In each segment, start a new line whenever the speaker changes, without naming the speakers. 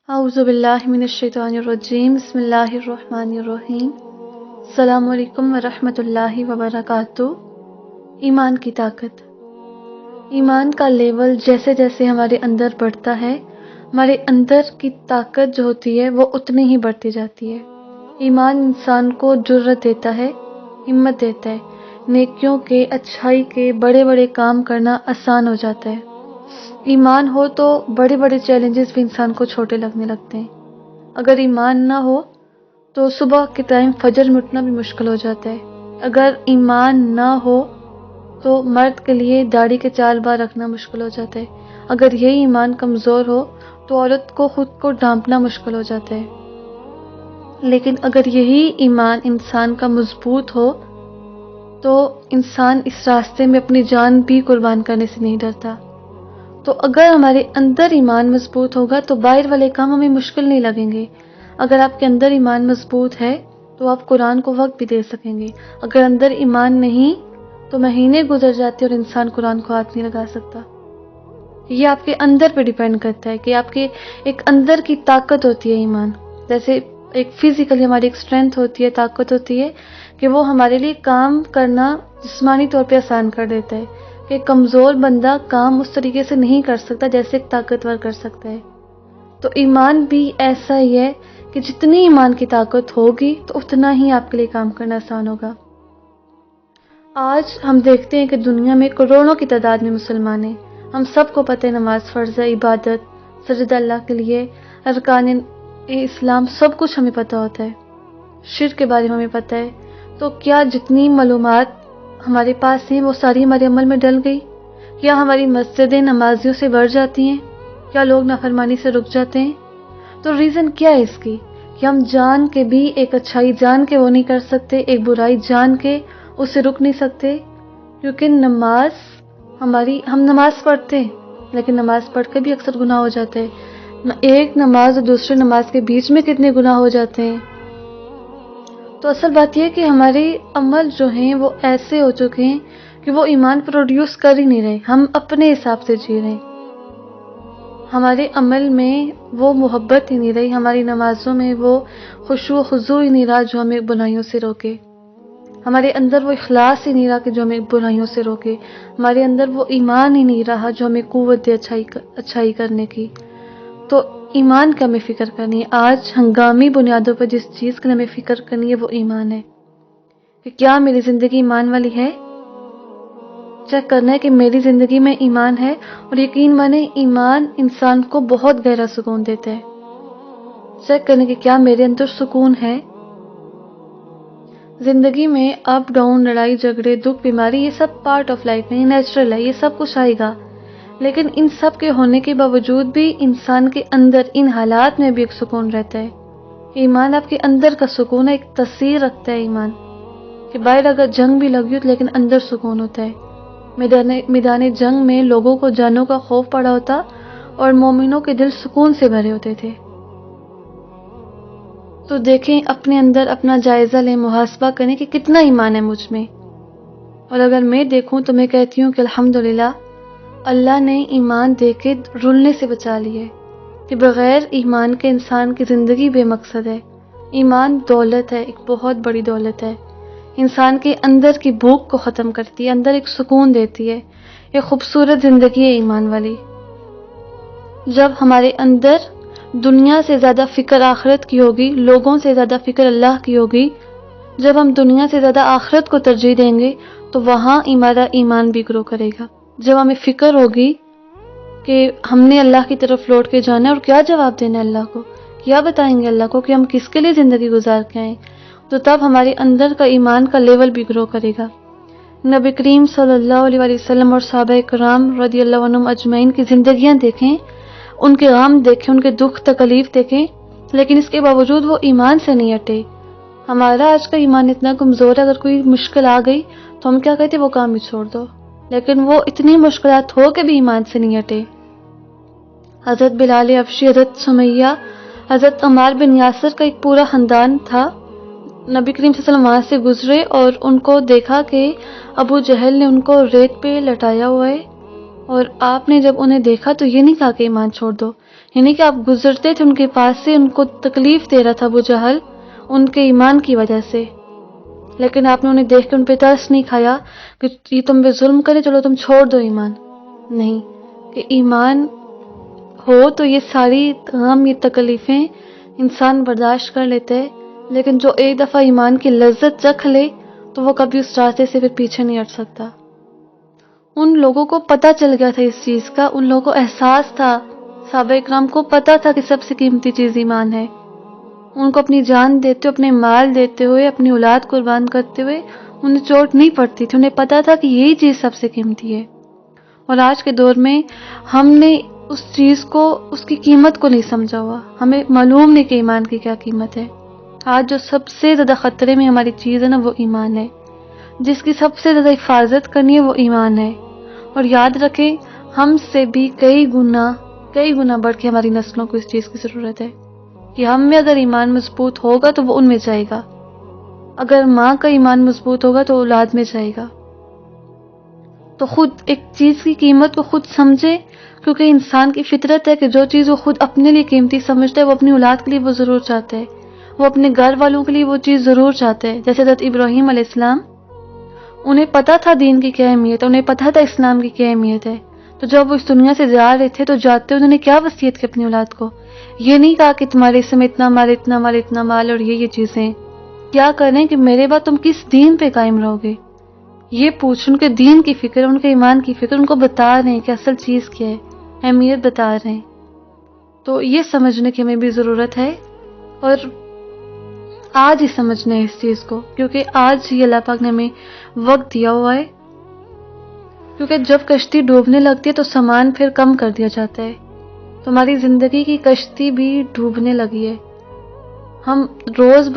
اعوذ باللہ من الشیطان الرجیم بسم اللہ الرحمن الرحیم السلام علیکم ورحمۃ اللہ وبرکاتہ۔ ایمان کی طاقت، ایمان کا لیول جیسے جیسے ہمارے اندر بڑھتا ہے، ہمارے اندر کی طاقت جو ہوتی ہے وہ اتنی ہی بڑھتی جاتی ہے۔ ایمان انسان کو جرأت دیتا ہے، ہمت دیتا ہے، نیکیوں کے، اچھائی کے بڑے بڑے کام کرنا آسان ہو جاتا ہے۔ ایمان ہو تو بڑے بڑے چیلنجز بھی انسان کو چھوٹے لگنے لگتے ہیں۔ اگر ایمان نہ ہو تو صبح کے ٹائم فجر میں اٹھنا بھی مشکل ہو جاتا ہے۔ اگر ایمان نہ ہو تو مرد کے لیے داڑھی کے 4 بار رکھنا مشکل ہو جاتا ہے۔ اگر یہی ایمان کمزور ہو تو عورت کو خود کو ڈھانپنا مشکل ہو جاتا ہے۔ لیکن اگر یہی ایمان انسان کا مضبوط ہو تو انسان اس راستے میں اپنی جان بھی قربان کرنے سے نہیں ڈرتا۔ تو اگر ہمارے اندر ایمان مضبوط ہوگا تو باہر والے کام ہمیں مشکل نہیں لگیں گے۔ اگر آپ کے اندر ایمان مضبوط ہے تو آپ قرآن کو وقت بھی دے سکیں گے۔ اگر اندر ایمان نہیں تو مہینے گزر جاتے اور انسان قرآن کو ہاتھ نہیں لگا سکتا۔ یہ آپ کے اندر پہ ڈیپینڈ کرتا ہے کہ آپ کے ایک اندر کی طاقت ہوتی ہے ایمان، جیسے ایک فزیکلی ہماری ایک اسٹرینتھ ہوتی ہے، طاقت ہوتی ہے کہ وہ ہمارے لیے کام کرنا جسمانی طور پہ آسان کر دیتا ہے، کہ کمزور بندہ کام اس طریقے سے نہیں کر سکتا جیسے ایک طاقتور کر سکتا ہے۔ تو ایمان بھی ایسا ہی ہے کہ جتنی ایمان کی طاقت ہوگی تو اتنا ہی آپ کے لیے کام کرنا آسان ہوگا۔ آج ہم دیکھتے ہیں کہ دنیا میں کروڑوں کی تعداد میں مسلمان ہیں۔ ہم سب کو پتہ ہے نماز فرض ہے، عبادت، سجدہ اللہ کے لیے، ارکان اسلام سب کچھ ہمیں پتہ ہوتا ہے، شرک کے بارے میں ہمیں پتہ ہے۔ تو کیا جتنی معلومات ہمارے پاس ہیں وہ ساری ہمارے عمل میں ڈل گئی؟ کیا ہماری مسجدیں نمازیوں سے بڑھ جاتی ہیں؟ کیا لوگ نافرمانی سے رک جاتے ہیں؟ تو ریزن کیا ہے اس کی کہ ہم جان کے بھی ایک اچھائی جان کے وہ نہیں کر سکتے، ایک برائی جان کے اسے رک نہیں سکتے؟ کیونکہ ہم نماز پڑھتے ہیں لیکن نماز پڑھ کے بھی اکثر گناہ ہو جاتے ہیں۔ ایک نماز اور دوسرے نماز کے بیچ میں کتنے گناہ ہو جاتے ہیں۔ تو اصل بات یہ ہے کہ ہمارے عمل جو ہیں وہ ایسے ہو چکے ہیں کہ وہ ایمان پروڈیوس کر ہی نہیں رہے، ہم اپنے حساب سے جی رہے ہیں۔ ہمارے عمل میں وہ محبت ہی نہیں رہی، ہماری نمازوں میں وہ خشوع و خضوع ہی نہیں رہا جو ہمیں برائیوں سے روکے، ہمارے اندر وہ اخلاص ہی نہیں رہا کہ جو ہمیں برائیوں سے روکے، ہمارے اندر وہ ایمان ہی نہیں رہا جو ہمیں قوت دے اچھائی کرنے کی۔ تو ایمان کا ہمیں فکر کرنی ہے۔ آج ہنگامی بنیادوں پر جس چیز کی ہمیں فکر کرنی ہے وہ ایمان ہے، کہ کیا میری زندگی ایمان والی ہے۔ چیک کرنا ہے کہ میری زندگی میں ایمان ہے، اور یقین مانے ایمان انسان کو بہت گہرا سکون دیتا ہے۔ چیک کرنے کہ کیا میرے اندر سکون ہے۔ زندگی میں اپ ڈاؤن، لڑائی جھگڑے، دکھ، بیماری، یہ سب پارٹ آف لائف ہے، یہ نیچرل ہے، یہ سب کچھ آئے گا۔ لیکن ان سب کے ہونے کے باوجود بھی انسان کے اندر ان حالات میں بھی ایک سکون رہتا ہے۔ ایمان آپ کے اندر کا سکون ہے، ایک تاثیر رکھتا ہے ایمان، کہ باہر اگر جنگ بھی لگی ہو لیکن اندر سکون ہوتا ہے۔ میدان جنگ میں لوگوں کو جانوں کا خوف پڑا ہوتا اور مومنوں کے دل سکون سے بھرے ہوتے تھے۔ تو دیکھیں، اپنے اندر اپنا جائزہ لیں، محاسبہ کریں کہ کتنا ایمان ہے مجھ میں۔ اور اگر میں دیکھوں تو میں کہتی ہوں کہ الحمدللہ اللہ نے ایمان دے کے رلنے سے بچا لیے، کہ بغیر ایمان کے انسان کی زندگی بے مقصد ہے۔ ایمان دولت ہے، ایک بہت بڑی دولت ہے، انسان کے اندر کی بھوک کو ختم کرتی ہے، اندر ایک سکون دیتی ہے، ایک خوبصورت زندگی ہے ایمان والی۔ جب ہمارے اندر دنیا سے زیادہ فکر آخرت کی ہوگی، لوگوں سے زیادہ فکر اللہ کی ہوگی، جب ہم دنیا سے زیادہ آخرت کو ترجیح دیں گے تو وہاں ہمارا ایمان بھی گرو کرے گا۔ جب ہمیں فکر ہوگی کہ ہم نے اللہ کی طرف لوٹ کے جانا ہے اور کیا جواب دینا ہے اللہ کو، کیا بتائیں گے اللہ کو کہ ہم کس کے لیے زندگی گزار کے آئیں، تو تب ہمارے اندر کا ایمان کا لیول بھی گرو کرے گا۔ نبی کریم صلی اللہ علیہ وسلم اور صحابہ کرام رضی اللہ عنہم اجمعین کی زندگیاں دیکھیں، ان کے غم دیکھیں، ان کے دکھ تکلیف دیکھیں، لیکن اس کے باوجود وہ ایمان سے نہیں ہٹے۔ ہمارا آج کا ایمان اتنا کمزور ہے، اگر کوئی مشکل آ گئی تو ہم کیا کہتے ہیں، وہ کام ہی چھوڑ دو، لیکن وہ اتنی مشکلات ہو کے بھی ایمان سے نہیں ہٹے۔ حضرت بلال حبشی، حضرت سمیہ، حضرت عمار بن یاسر کا ایک پورا خاندان تھا۔ نبی کریم صلی اللہ علیہ وسلم وہاں سے گزرے اور ان کو دیکھا کہ ابو جہل نے ان کو ریت پہ لٹایا ہوا ہے، اور آپ نے جب انہیں دیکھا تو یہ نہیں کہا کہ ایمان چھوڑ دو، یعنی کہ آپ گزرتے تھے ان کے پاس سے، ان کو تکلیف دے رہا تھا ابو جہل ان کے ایمان کی وجہ سے، لیکن آپ نے انہیں دیکھ کے ان پہ ترس نہیں کھایا کہ یہ تم پہ ظلم کرے، چلو تم چھوڑ دو ایمان. نہیں، کہ ایمان ہو تو یہ ساری غم، یہ تکلیفیں انسان برداشت کر لیتے ہیں، لیکن جو ایک دفعہ ایمان کی لذت چکھ لے تو وہ کبھی اس راستے سے پھر پیچھے نہیں ہٹ سکتا. ان لوگوں کو پتہ چل گیا تھا اس چیز کا، ان لوگوں کو احساس تھا، صحابہ اکرام کو پتہ تھا کہ سب سے قیمتی چیز ایمان ہے. ان کو اپنی جان دیتے ہوئے، اپنے مال دیتے ہوئے، اپنی اولاد قربان کرتے ہوئے انہیں چوٹ نہیں پڑتی تھی، انہیں پتہ تھا کہ یہی چیز سب سے قیمتی ہے. اور آج کے دور میں ہم نے اس چیز کو، اس کی قیمت کو نہیں سمجھا ہوا، ہمیں معلوم نہیں کہ ایمان کی کیا قیمت ہے. آج جو سب سے زیادہ خطرے میں ہماری چیز ہے نا، وہ ایمان ہے. جس کی سب سے زیادہ حفاظت کرنی ہے وہ ایمان ہے. اور یاد رکھیں، ہم سے بھی کئی گنا بڑھ کے ہماری نسلوں کو اس چیز کی ضرورت ہے کہ ہم میں اگر ایمان مضبوط ہوگا تو وہ ان میں جائے گا، اگر ماں کا ایمان مضبوط ہوگا تو اولاد میں جائے گا. تو خود ایک چیز کی قیمت کو خود سمجھے، کیونکہ انسان کی فطرت ہے کہ جو چیز وہ خود اپنے لیے قیمتی سمجھتا ہے وہ اپنی اولاد کے لیے وہ ضرور چاہتا ہے، وہ اپنے گھر والوں کے لیے وہ چیز ضرور چاہتا ہے. جیسے حضرت ابراہیم علیہ السلام، انہیں پتا تھا دین کی کیا اہمیت ہے، انہیں پتا تھا اسلام کی کیا اہمیت ہے. تو جب وہ اس دنیا سے جا رہے تھے تو جاتے انہوں نے کیا وصیت کی اپنی اولاد کو؟ یہ نہیں کہا کہ تمہارے اس میں اتنا مال، اتنا مال، اتنا مال اور یہ چیزیں کیا کریں کہ میرے بعد تم کس دین پہ قائم رہو گے. یہ پوچھ، ان کے دین کی فکر، ان کے ایمان کی فکر، ان کو بتا رہے ہیں کہ اصل چیز کیا ہے، اہمیت بتا رہے ہیں. تو یہ سمجھنے کی ہمیں بھی ضرورت ہے، اور آج ہی سمجھنا ہے اس چیز کو، کیونکہ آج ہی اللہ پاک نے ہمیں وقت دیا ہوا ہے. کیونکہ جب کشتی ڈوبنے لگتی ہے تو سامان پھر کم کر دیا جاتا ہے. تو ہماری زندگی کی کشتی بھی ڈوبنے لگی ہے. ہم روز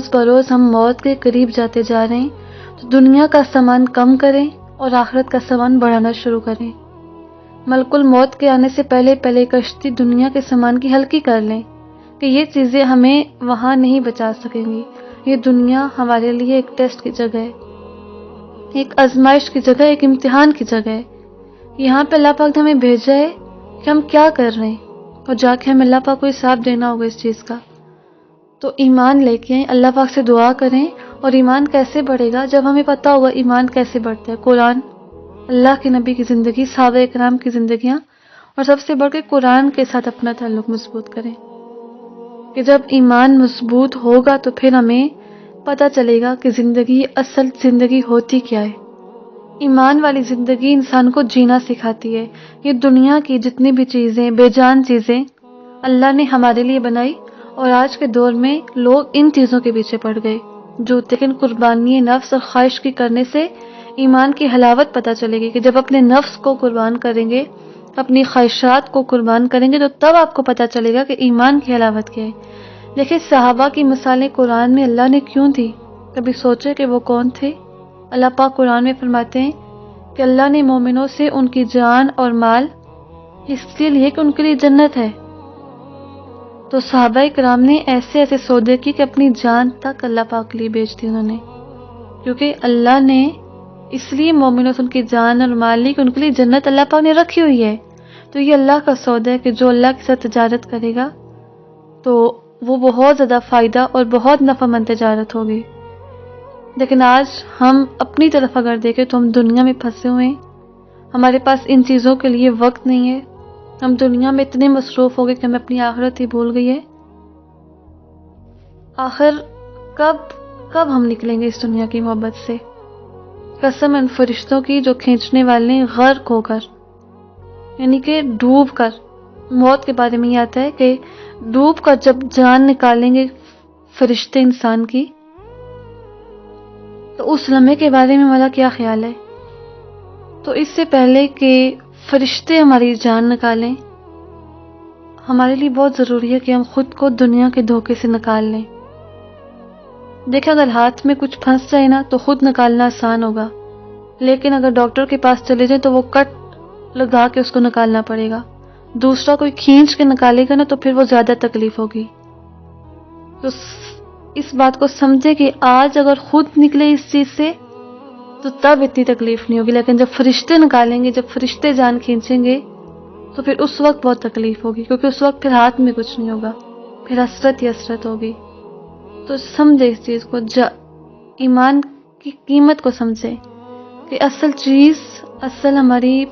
بروز ہم موت کے قریب جاتے جا رہے ہیں. تو دنیا کا سامان کم کریں اور آخرت کا سامان بڑھانا شروع کریں. ملک الموت کے آنے سے پہلے کشتی دنیا کے سامان کی ہلکی کر لیں کہ یہ چیزیں ہمیں وہاں نہیں بچا سکیں گی. یہ دنیا ہمارے لیے ایک ٹیسٹ کی جگہ ہے، ایک آزمائش کی جگہ، ایک امتحان کی جگہ ہے. یہاں پہ اللہ پاک نے ہمیں بھیجا ہے کہ ہم کیا کر رہے ہیں، اور جا کے ہمیں اللہ پاک کو حساب دینا ہوگا اس چیز کا. تو ایمان لے کے اللہ پاک سے دعا کریں. اور ایمان کیسے بڑھے گا؟ جب ہمیں پتہ ہوگا ایمان کیسے بڑھتا ہے. قرآن، اللہ کے نبی کی زندگی، صحابہ اکرام کی زندگیاں، اور سب سے بڑھ کے قرآن کے ساتھ اپنا تعلق مضبوط کریں. کہ جب ایمان مضبوط ہوگا تو پھر ہمیں پتہ چلے گا کہ زندگی، اصل زندگی ہوتی کیا ہے. ایمان والی زندگی انسان کو جینا سکھاتی ہے. یہ دنیا کی جتنی بھی چیزیں، بے جان چیزیں اللہ نے ہمارے لیے بنائی، اور آج کے دور میں لوگ ان چیزوں کے پیچھے پڑ گئے. لیکن قربانی نفس اور خواہش کی کرنے سے ایمان کی حلاوت پتہ چلے گی کہ جب اپنے نفس کو قربان کریں گے، اپنی خواہشات کو قربان کریں گے، تو تب آپ کو پتہ چلے گا کہ ایمان کی حلاوت کیا ہے. دیکھیں، صحابہ کی مثالیں قرآن میں اللہ نے کیوں دی؟ کبھی سوچے کہ وہ کون تھے؟ اللہ پاک قرآن میں فرماتے ہیں کہ اللہ نے مومنوں سے ان کی جان اور مال اس لیے کہ ان کے لیے جنت ہے. تو صحابہ کرام نے ایسے سودے کی کہ اپنی جان تک اللہ پاک کے لیے بیچ دی انہوں نے، کیونکہ اللہ نے اس لیے مومنوں سے ان کی جان اور مال لی کہ ان کے لیے جنت اللہ پاک نے رکھی ہوئی ہے. تو یہ اللہ کا سودا ہے کہ جو اللہ کے ساتھ تجارت کرے گا تو وہ بہت زیادہ فائدہ اور بہت نفع مند تجارت ہوگی. لیکن آج ہم اپنی طرف اگر دیکھیں تو ہم دنیا میں پھنسے ہوئے ہیں. ہمارے پاس ان چیزوں کے لیے وقت نہیں ہے. ہم دنیا میں اتنے مصروف ہو گئے کہ ہمیں اپنی آخرت ہی بھول گئی ہے. آخر کب ہم نکلیں گے اس دنیا کی محبت سے؟ قسم ان فرشتوں کی جو کھینچنے والے غرق ہو کر، یعنی کہ ڈوب کر. موت کے بارے میں یہ آتا ہے کہ ڈوب کر جب جان نکالیں گے فرشتے انسان کی، تو اس لمحے کے بارے میں ہمارا کیا خیال ہے؟ تو اس سے پہلے کہ فرشتے ہماری جان نکالیں، ہمارے لیے بہت ضروری ہے کہ ہم خود کو دنیا کے دھوکے سے نکال لیں. دیکھیں، اگر ہاتھ میں کچھ پھنس جائے نا تو خود نکالنا آسان ہوگا، لیکن اگر ڈاکٹر کے پاس چلے جائیں تو وہ کٹ لگا کے اس کو نکالنا پڑے گا. دوسرا کوئی کھینچ کے نکالے گا نا تو پھر وہ زیادہ تکلیف ہوگی. تو اس بات کو سمجھے کہ آج اگر خود نکلے اس چیز سے تو تب اتنی تکلیف نہیں ہوگی، لیکن جب فرشتے نکالیں گے، جب فرشتے جان کھینچیں گے تو پھر اس وقت بہت تکلیف ہوگی، کیونکہ اس وقت پھر ہاتھ میں کچھ نہیں ہوگا، پھر حسرت ہی حسرت ہوگی۔ تو سمجھے اس چیز کو، ایمان کی قیمت کو سمجھے کہ اصل چیز، اصل ہماری